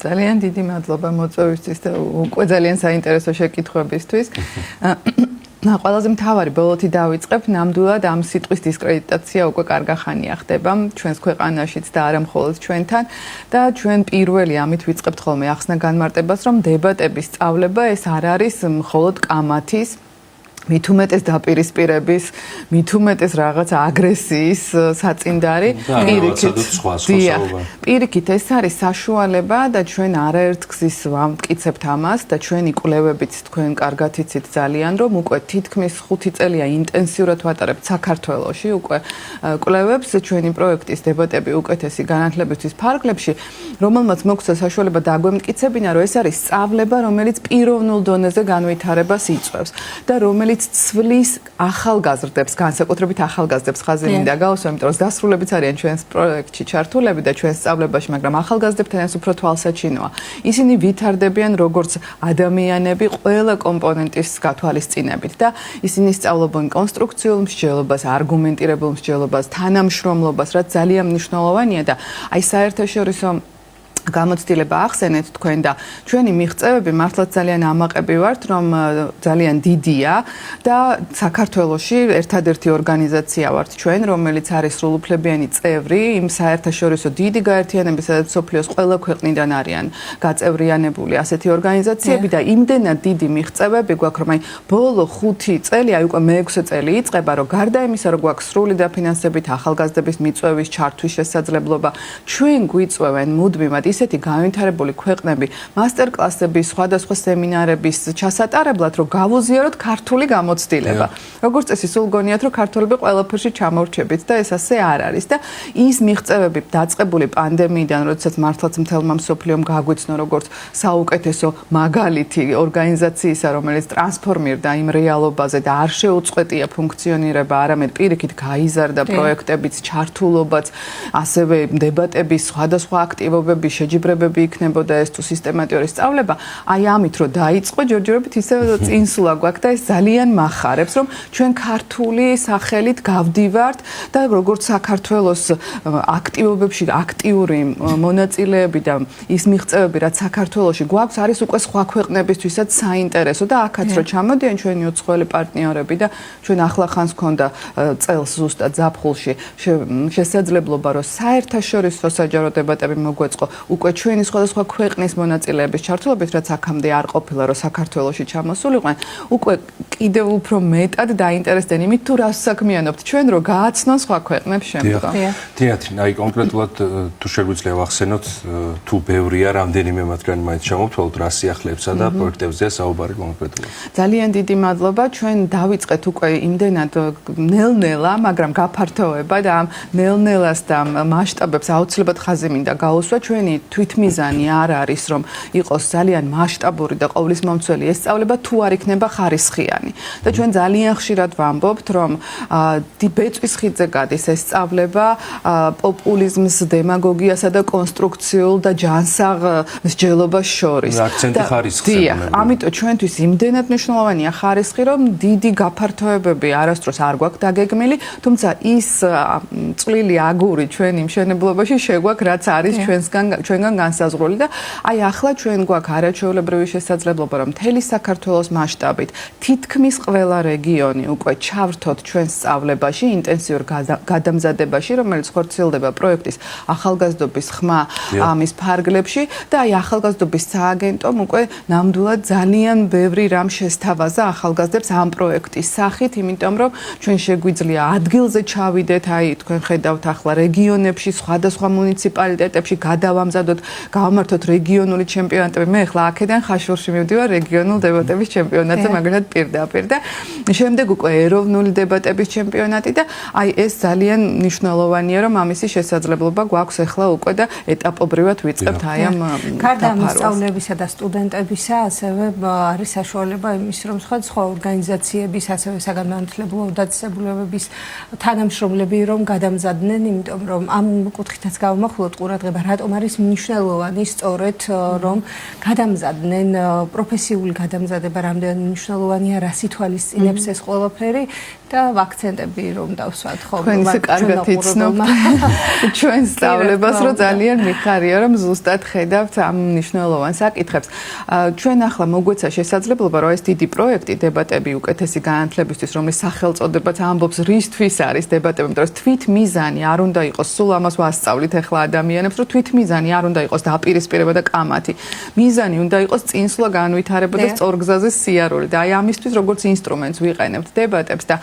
ძალიან დიდი მადლობა მოწვევისთვის და უკვე ძალიან საინტერესო შეკითხვებისთვის. ყველაზე მთავარი ბოლოთი დავიწყებ, ნამდვილად ამ სიტყვის დისკრედიტაცია უკვე კარგა ხანია ხდება ჩვენს ქვეყანაშიც და არა მხოლოდ ჩვენთან და ჩვენ პირველი ამით ვიწყებთ ხოლმე ახსნა განმარტებას, რომ დებატების სწავლება ეს არ არის მხოლოდ კამათის მით უმეტეს დაპირისპირების, მით უმეტეს რაღაც აგრესიის საწინდარი, პირიქით ეს არის საშუალება და ჩვენ არაერთ გზის ვამტკიცებთ ამას და ჩვენი კვლევებიც თქვენ კარგად იცით ძალიან, რომ უკვე თითქმის 5 წელია ინტენსიურად ვატარებთ საქართველოში უკვე კვლევებს ჩვენი პროექტის დებატები უკეთესი განათლებისთვის ფარგლებში, რომელმაც მოგვცა საშუალება დაგვემტკიცებინა, რომ ეს არის სწავლება, რომელიც პიროვნულ დონეზე განვითარებას იწვევს და რომელიც ცვლის ახალგაზრდებს, განსაკუთრებით ახალგაზრდებს ხაზი მინდა გავუსვა, იმიტომ რომ დასრულებიც არიან ჩვენს პროექტში ჩართულები და ჩვენს სწავლებაში, მაგრამ ახალგაზრდებთან ეს უფრო თვალსაჩინოა. ისინი ვითარდებიან როგორც ადამიანები ყველა კომპონენტის გათვალისწინებით და ისინი სწავლობენ კონსტრუქციულ მსჯელობას, არგუმენტირებულ მსჯელობას, თანამშრომლობას, რაც ძალიან მნიშვნელოვანია და აი საერთაშორისო გამოცდილება ახსენეთ თქვენ და ჩვენი მიღწევები მართლაც ძალიან ამაყები ვართ, რომ ძალიან დიდია და საქართველოში ერთადერთი ორგანიზაცია ვართ ჩვენ, რომელიც არის სრულუფლებიანი წევრი იმ საერთაშორისო დიდი გაერთიანების, სადაც მსოფლიოს ყველა ქვეყნიდან არიან გაწევრიანებული ასეთი ორგანიზაციები და იმდენად დიდი მიღწევები გვაქვს, რომ აი ბოლო 5 წელი, აი უკვე მე-6 წელი იწყება, რომ გარდა იმისა, რომ გვაქვს სრული დაფინანსებით ახალგაზრდების მიწვევის ჩართვის შესაძლებლობა, ჩვენ გვიწვევენ მუდმივად ისეთი განვითარებული ქვეყნები მასტერკლასების, სხვადასხვა სემინარების ჩასატარებლად, რომ გავუზიაროთ ქართული გამოცდილება. როგორც წესი, სულ გონიათ, რომ ქართველები ყველაფერში ჩამორჩებით და ეს ასე არ არის და ის მიღწევები დაწყებული პანდემიიდან, როდესაც მართლაც მთელმა მსოფლიომ გაგვიცნო, როგორც საუკეთესო მაგალითი ორგანიზაციისა, რომელიც ტრანსფორმირდა იმ რეალობაზე და არ შეუწყვეტია ფუნქციონირება, არამედ პირიქით გაიზარდა პროექტებიც, ჩართულობაც, ასევე დებატების, სხვადასხვა აქტივობები შეჯიბრებები იქნებოდა ეს თუ სისტემატიური სწავლება, აი ამით რომ დაიწყო ჯერჯერობით ისევ წინსვლა გვაქვს და ეს ძალიან მახარებს, რომ ჩვენ ქართული სახელით გავდივართ და როგორც საქართველოს აქტივობებში აქტიური მონაწილეები და ის მიღწევები, რაც საქართველოში გვაქვს, არის უკვე სხვა ქვეყნებისთვისაც საინტერესო და აქაც რომ ჩამოდიან ჩვენი უცხოელი პარტნიორები და ჩვენ ახლახანს ქონდა წელს ზუსტად ზაფხულში შესაძლებლობა, რომ საერთაშორისო საჯარო დებატები მოგვეწყო უკვე ჩვენი სხვადასხვა ქვეყნის მონაწილეების ჩართულობით, რაც აქამდე არ ყოფილა, რომ საქართველოში ჩამოსულიყვნენ, უკვე კიდევ უფრო მეტად დაინტერესდნენ იმით, თუ რას საქმიანობთ ჩვენ, რომ გააცნონ სხვა ქვეყნებს შემდგომ. დიახ, აი კონკრეტულად თუ შეგვიძლია ვახსენოთ, თუ ბევრია, რამდენიმე მათგანი მაინც ჩამოვთვალოთ, რა სიახლეებსა და პროექტებზეა საუბარი კონკრეტულად. ძალიან დიდი მადლობა, ჩვენ დავიწყეთ უკვე იმდენად ნელ-ნელა, მაგრამ გაფართოება და ამ ნელ-ნელას და მასშტაბებს აუცილებლად ხაზი მინდა გაუსვა. ჩვენი თვითმიზანი არ არის, რომ იყოს ძალიან მასშტაბური და ყოვლისმომცველი ეს სწავლება თუ არ იქნება ხარისხიანი. და ჩვენ ძალიან ხშირად ვამბობთ, რომ ბეწვის ხიდზე გადის ეს სწავლება პოპულიზმს, დემაგოგიასა და კონსტრუქციულ და ჯანსაღ მსჯელობას შორის. აქცენტი ხარისხზე. ამიტომ ჩვენთვის იმდენად მნიშვნელოვანია ხარისხი, რომ დიდი გაფართოებები არასდროს არ გვაქვს დაგეგმილი, თუმცა ის წვლილი აგური ჩვენი მშენებლობაში შეგვაქვს, რაც არის ჩვენგან განსაზღვრული და აი ახლა ჩვენ გვაქვს არაჩვეულებრივი შესაძლებლობა, რომ მთელი საქართველოს მასშტაბით თითქმის ყველა რეგიონი უკვე ჩავრთოთ ჩვენს სწავლებაში, ინტენსიურ გადამზადებაში, რომელიც ხორციელდება პროექტის ახალგაზრდობის ხმა ამის ფარგლებში და აი ახალგაზრდობის სააგენტომ უკვე ნამდვილად ძალიან ბევრი რამ შესთავაზა ახალგაზრდებს ამ პროექტის სახით, იმიტომ რომ ჩვენ შეგვიძლია ადგილზე ჩავიდეთ, აი თქვენ ხედავთ ახლა რეგიონებში, სხვადასხვა მუნიციპალიტეტებში გადავამზადოთ, გავამართოთ რეგიონული ჩემპიონატები. მე ახლა აქედან ხაშურში მივდივარ რეგიონულ დებატების ჩემპიონატზე, მაგალითად პირდაპირ და შემდეგ უკვე ეროვნული დებატების ჩემპიონატი და აი ეს ძალიან მნიშვნელოვანია, რომ ამისი შესაძლებლობა გვაქვს ახლა უკვე და ეტაპობრივად ვიწყებთ აი ამ გარდა სწავლებისა და სტუდენტებისა, ასევე არის საშუალება იმის, რომ სხვა ორგანიზაციების, ასევე საგანმანათლებლო დაწესებულებების თანამშრომლები რომ გადამზადდნენ, იმიტომ რომ ამ კუთხითაც გავამახვილოთ ყურადღება, რატომ არის მნიშვნელოვანი სწორედ რომ გადამზადდნენ პროფესიული გადამზადება, რამდენად მნიშვნელოვანია, რას ითვალისწინებს ეს ყველაფერი და აქცენტები რომ დავსვათ ხო თქვენ ისე კარგად იცნობთ ჩვენ სწავლებას რომ ძალიან მიხარია რომ ზუსტად ხედავთ ამ მნიშვნელოვან საკითხებს ჩვენ ახლა მოგვეცა შესაძლებლობა რომ ეს დიდი პროექტი დებატები უკეთესი განათლებისთვის რომლის სახელწოდებაც ამბობს რისთვის არის დებატები იმიტომ რომ თვით მიზანი არ უნდა იყოს სულ ამას ვასწავლით ახლა ადამიანებს რომ თვით მიზანი არ უნდა იყოს დაპირისპირება და კამათი მიზანი უნდა იყოს წინსვლა განვითარება და სწორგზაზე სიარული და აი ამისთვის როგორც ინსტრუმენტს ვიყენებთ დებატებს და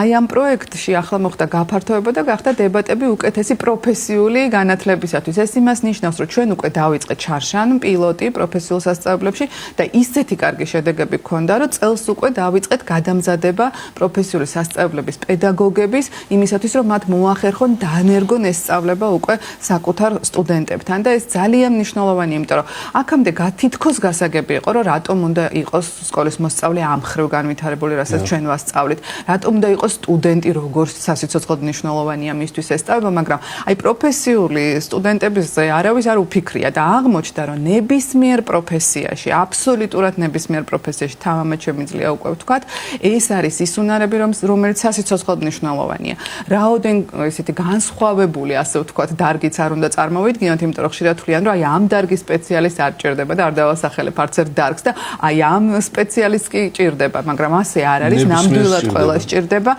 აი ამ პროექტში ახლა მოხდა გაფართოება და გახდა დებატები უკეთესი პროფესიული განათლებისათვის ეს იმას ნიშნავს რომ ჩვენ უკვე დავიწყეთ ჩარშან პილოტი პროფესიულ სასწავლებლებში და ისეთი კარგი შედეგები გქონდა რომ წელს უკვე დავიწყეთ გადამზადება პროფესიული სასწავლებლების პედაგოგების იმისათვის რომ მათ მოახერხონ დაანერგონ ეს სწავლება უკვე საკუთარ სტუდენტებთან და ეს ძალიან მნიშვნელოვანია იმიტომ რომ აქამდე თითქოს გასაგები იყო რომ რატომ უნდა იყოს სკოლის მოსწავლე ამ ხრივ განვითარებული რასაც ჩვენ ვასწავლით რატომ უნდა იყოს სტუდენტი როგორც სასიცოცხლოდ მნიშვნელოვანია მისთვის ეს სწავლება მაგრამ აი პროფესიული სტუდენტებისზე არავის არ უფიქრია და აღმოჩნდა რომ ნებისმიერ პროფესიაში აბსოლუტურად ნებისმიერ პროფესიაში თამამად შემიძლია უკვე ვთქვათ ეს არის ის უნარები რომელიც სასიცოცხლოდ მნიშვნელოვანია რაოდენ ესეთი განსხვავებული ასე ვთქვათ დარგიც არ უნდა წარმოვიდგინოთ იმიტომ რომ ხშირად თვლიან რომ აი ამ დარგის სპეციალისტი არ ჭირდება და არ დავასახელებ არც ერთ დარგს და აი ამ სპეციალისტი კი ჭირდება მაგრამ ასე არ არის ნამდვილად ყველას ჭირდება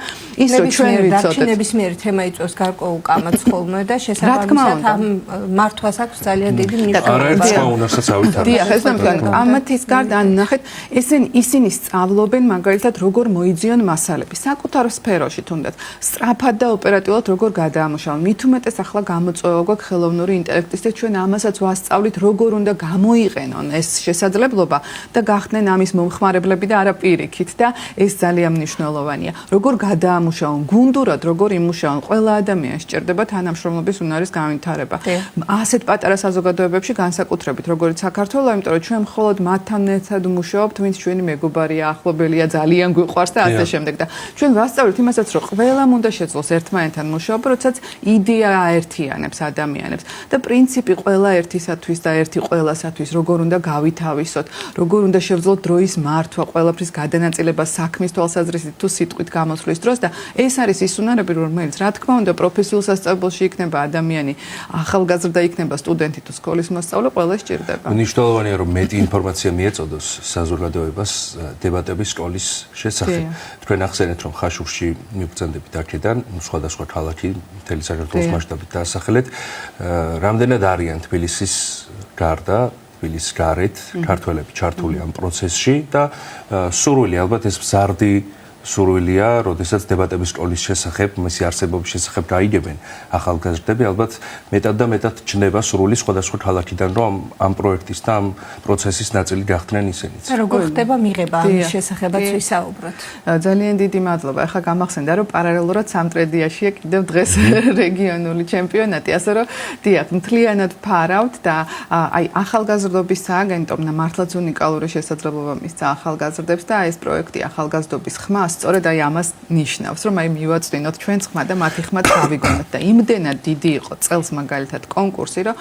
ის რომ ჩვენ ვიცოდეთ ნებისმიერი თემა იწვევს გარკვეულ კამათს ხოლმე და შესაბამისად ამ მართვას აქვს ძალიან დიდი მნიშვნელობა. დიახ, ეს ნამდვილად კამათის გარდა ან ნახეთ, ისინი სწავლობენ მაგალითად როგორ მოიძიონ მასალები საკუთარ სფეროში თუნდაც სწრაფად და ოპერატიულად როგორ გადაამუშავონ. მით უმეტეს ახლა გამოწვევა გვაქვს ხელოვნური ინტელექტის და ჩვენ ამასაც ვასწავლით როგორ უნდა გამოიყენონ ეს შესაძლებლობა და გახდნენ ამის მომხმარებლები და არა პირიქით და ეს ძალიან მნიშვნელოვანია. როგორ გადაამუშავონ გუნდურად როგორ იმუშავონ ყველა ადამიანს სჭირდება თანამშრომლობის უნარის განვითარება. ასეთ პატარა საზოგადოებებში განსაკუთრებით როგორც საქართველოს, იმიტომ რომ ჩვენ მხოლოდ მათთან ერთად ვმუშაობთ, ვინც ჩვენი მეგობარია, ახლობელია, ძალიან გვიყვარს და ასე შემდეგ და ჩვენ ვასწავლეთ იმასაც, რომ ყველამ უნდა შეძლოს ერთმანეთთან მუშაობა, როდესაც იდეა აერთიანებს ადამიანებს და პრინციპი ყველა ერთისათვის და ერთი ყველასათვის როგორ უნდა გავითავისოთ, როგორ უნდა შევძლოთ დროის მართვა, ყველაფრის გადანაწილება საქმის თვალსაზრისით თუ სიტყვით გამოსვლის დროს და ეს არის ის უნარები, რომელიც რა თქმა უნდა პროფესიულ სასწავლებელში იქნება ადამიანი, ახალგაზრდა იქნება სტუდენტი თუ სკოლის მოსწავლე, ყველას სჭირდება. მნიშვნელოვანია რომ მეტი ინფორმაცია მიეწოდოს საზოგადოებას დებატების სკოლის შესახებ. თქვენ ახსენეთ რომ ხაშურში მიგრძანდებით აქედან სხვადასხვა ქალაქი მთელი საქართველოს მასშტაბით დაასახელეთ. რამდენად არიან თბილისის გარდა თბილისის გარეთ ქართველები ჩართული ამ პროცესში და სურვილი ალბათ ეს მზარდი სურვილია, როდესაც დებატების სკოლის შესახებ, მისი არსებობის შესახებ გაიგებენ ახალგაზრდები, ალბათ მეტად და მეტად ჩნდება სურვილი სხვადასხვა ქალაქიდან, რომ ამ პროექტის და ამ პროცესის ნაწილი გახდნენ ისინიც. როგორ ხდება მიღება ამის შესახებაც ვისაუბროთ. ძალიან დიდი მადლობა. ახლა გამახსენდა, რომ პარალელურად სამტრედიაშია კიდევ დღეს რეგიონული ჩემპიონატი, ასე რომ დიახ, მთლიანად ფარავთ და აი ახალგაზრდობის სააგენტომ მართლაც უნიკალური შესაძლებლობა მისცა ახალგაზრდებს და ეს პროექტი ახალგაზრდობის ხმა სწორედ აი ამას ნიშნავს, რომ აი მივაწვინოთ ჩვენს ხმა და მათი ხმა დავიგონოთ და იმდენად დიდი იყო წელს მაგალითად კონკურსი, რომ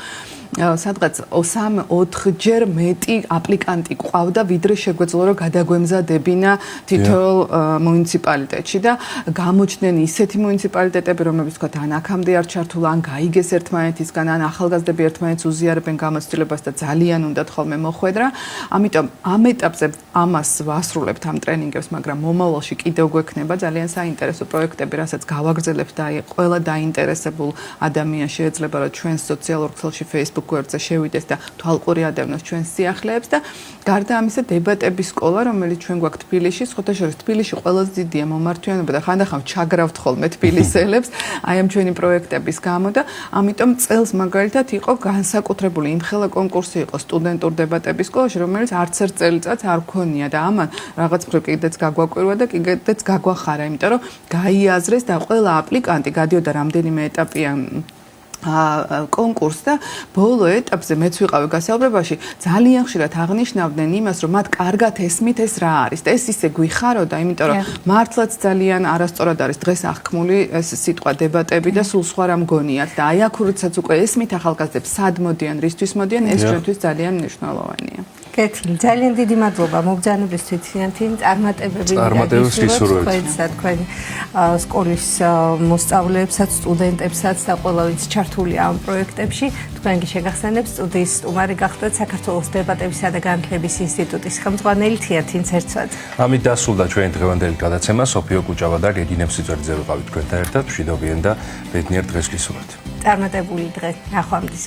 სადღაც 3-4 ჯერ მეტი აპლიკანტი ყავდა, ვიდრე შეგვეძლო რომ გადაგვემზადებინა თითოეულ მუნიციპალიტეტში და გამოჩნდნენ ისეთი მუნიციპალიტეტები, რომლებიც თქვა ან აქამდე არ ჩართულა, ან გაიგეს ერთმანეთისგან, ან ახალგაზრდები ერთმანეთს უზიარებენ გამოცდილებას და ძალიან უნდათ ხოლმე მოხვედრა. ამიტომ ამ ეტაპზე ამას ვასრულებთ ამ ტრენინგებს, მაგრამ მომავალში კიდევ გვექნება ძალიან საინტერესო პროექტები, რასაც გავაგრძელებთ და ყველა დაინტერესებულ ადამიანს შეეძლება რომ ჩვენს სოციალურ ქსელში Facebook გვერდზე შევიდეს და თვალყურიადევნოს ჩვენს სიახლეებს და გარდა ამისა დებატების სკოლა, რომელიც ჩვენ გვაქვს თბილისში, სხვადასხვა თბილისში ყველაზე დიდია მომართვიანობა და ხანდახან ჩაგრავთ ხოლმე თბილისელებს აი ამ ჩვენი პროექტების გამო და ამიტომ წელს მაგალითად იყო განსაკუთრებული იმხელა კონკურსი იყო სტუდენტურ დებატების სკოლაში, რომელიც არც ერთ წელიწადს არ ქონია და ამან რაღაც მხრივ კიდეც გაგვაკვირვა და კიდეც გაგვახარა, იმიტომ რომ გაიაზრეს და ყველა აპლიკანტი გადიოდა რამდენიმე ეტაპიან კონკურსს და ბოლო ეტაპზე მეც ვიყავი გასაუბრებაში ძალიან ხშირად აღნიშნავდნენ იმას, რომ მათ კარგად ესმით ეს რა არის და ეს ისე გვიხაროდა, იმიტომ რომ მართლაც ძალიან არასწორად არის დღეს აღქმული ეს სიტყვა დებატები და სულ სხვა რამ გონიათ და აი აქ როდესაც უკვე ესმით ახალგაზრდებს სად მოდიან, რისთვის მოდიან, ეს ჩვენთვის ძალიან მნიშვნელოვანია. კეთილი, ძალიან დიდი მადლობა მოგზაურობისთვის თიანთი წარმატებები თქვენ სკოლის მოსწავლეებსაც, სტუდენტებსაც და ყველა ვინც ჩართულია ამ პროექტებში. თქვენ კი შეგახსენებთ სტუდიის სტუმარი გახდათ საქართველოს დებატებისა და განათლების ინსტიტუტის ხელმძღვანელი თიანთი ცერცვაძე. ამით დასრულდა ჩვენი დღევანდელი გადაცემა. სოფიო კუჭავა და რეგინე მსიძვარიძე ვიყავით თქვენთან ერთად. მშვიდობიან და ბედნიერ დღეს გისურვებთ. წარმატებული დღე. ნახვამდის.